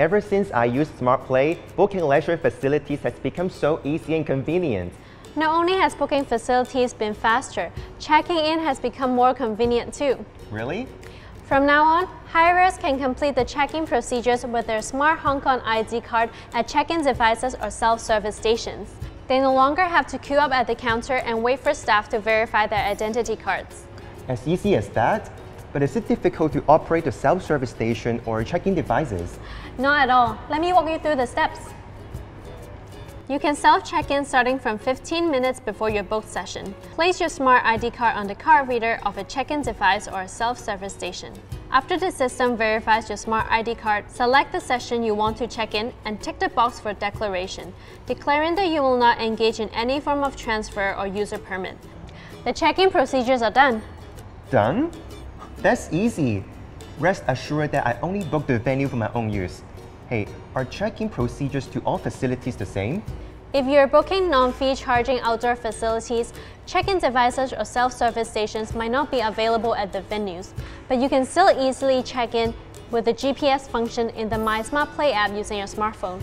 Ever since I used SmartPlay, booking leisure facilities has become so easy and convenient. Not only has booking facilities been faster, checking in has become more convenient too. Really? From now on, hirers can complete the check-in procedures with their Smart Hong Kong ID card at check-in devices or self-service stations. They no longer have to queue up at the counter and wait for staff to verify their identity cards. As easy as that? But is it difficult to operate the self-service station or check-in devices? Not at all. Let me walk you through the steps. You can self-check-in starting from 15 minutes before your booked session. Place your Smart ID card on the card reader of a check-in device or a self-service station. After the system verifies your Smart ID card, select the session you want to check in and tick the box for declaration, declaring that you will not engage in any form of transfer or user permit. The check-in procedures are done. Done? That's easy. Rest assured that I only booked the venue for my own use. Hey, are check-in procedures to all facilities the same? If you're booking non-fee charging outdoor facilities, check-in devices or self-service stations might not be available at the venues, but you can still easily check in with the GPS function in the My SmartPlay app using your smartphone.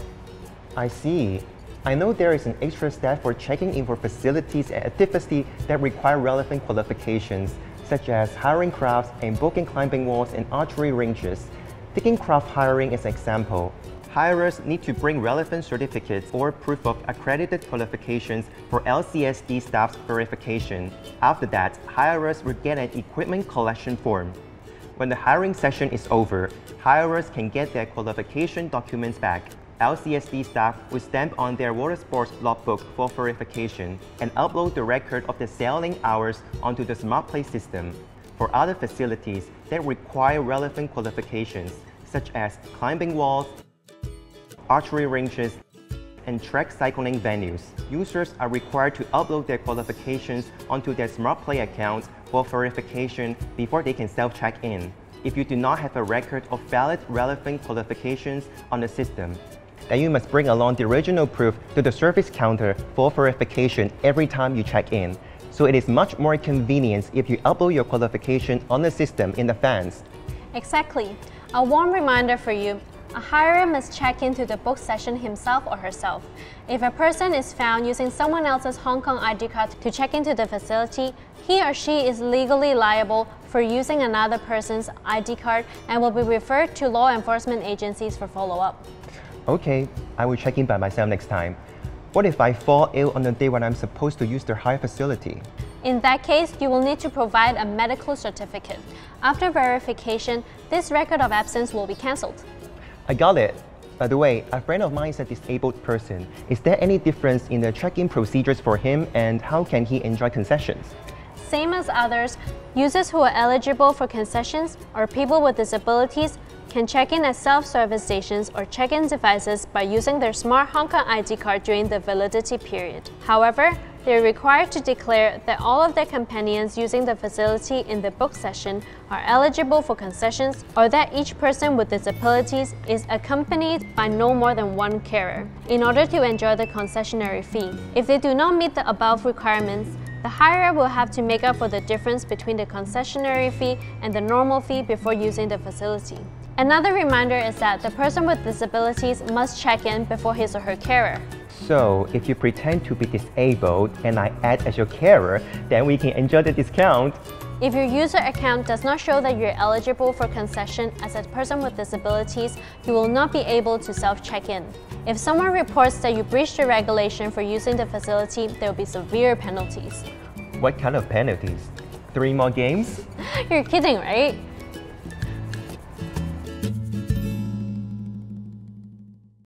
I see. I know there is an extra step for checking in for facilities and activities that require relevant qualifications, such as hiring crafts and booking climbing walls and archery ranges. Taking craft hiring as an example, hirers need to bring relevant certificates or proof of accredited qualifications for LCSD staff's verification. After that, hirers will get an equipment collection form. When the hiring session is over, hirers can get their qualification documents back. LCSD staff will stamp on their water sports logbook for verification and upload the record of the sailing hours onto the SmartPlay system. For other facilities that require relevant qualifications, such as climbing walls, archery ranges, and track cycling venues, users are required to upload their qualifications onto their SmartPlay accounts for verification before they can self-check in. If you do not have a record of valid relevant qualifications on the system, then you must bring along the original proof to the service counter for verification every time you check in. So it is much more convenient if you upload your qualification on the system in advance. Exactly. A warm reminder for you, a hirer must check into the booked session himself or herself. If a person is found using someone else's Hong Kong ID card to check into the facility, he or she is legally liable for using another person's ID card and will be referred to law enforcement agencies for follow-up. Okay, I will check in by myself next time. What if I fall ill on the day when I'm supposed to use their hire facility? In that case, you will need to provide a medical certificate. After verification, this record of absence will be cancelled. I got it. By the way, a friend of mine is a disabled person. Is there any difference in the check-in procedures for him and how can he enjoy concessions? Same as others, users who are eligible for concessions or people with disabilities can check in at self-service stations or check-in devices by using their Smart Hong Kong ID card during the validity period. However, they are required to declare that all of their companions using the facility in the book session are eligible for concessions or that each person with disabilities is accompanied by no more than one carer in order to enjoy the concessionary fee. If they do not meet the above requirements, the hirer will have to make up for the difference between the concessionary fee and the normal fee before using the facility. Another reminder is that the person with disabilities must check in before his or her carer. So, if you pretend to be disabled and I act as your carer, then we can enjoy the discount. If your user account does not show that you're eligible for concession as a person with disabilities, you will not be able to self-check in. If someone reports that you breached the regulation for using the facility, there will be severe penalties. What kind of penalties? 3 more games? You're kidding, right?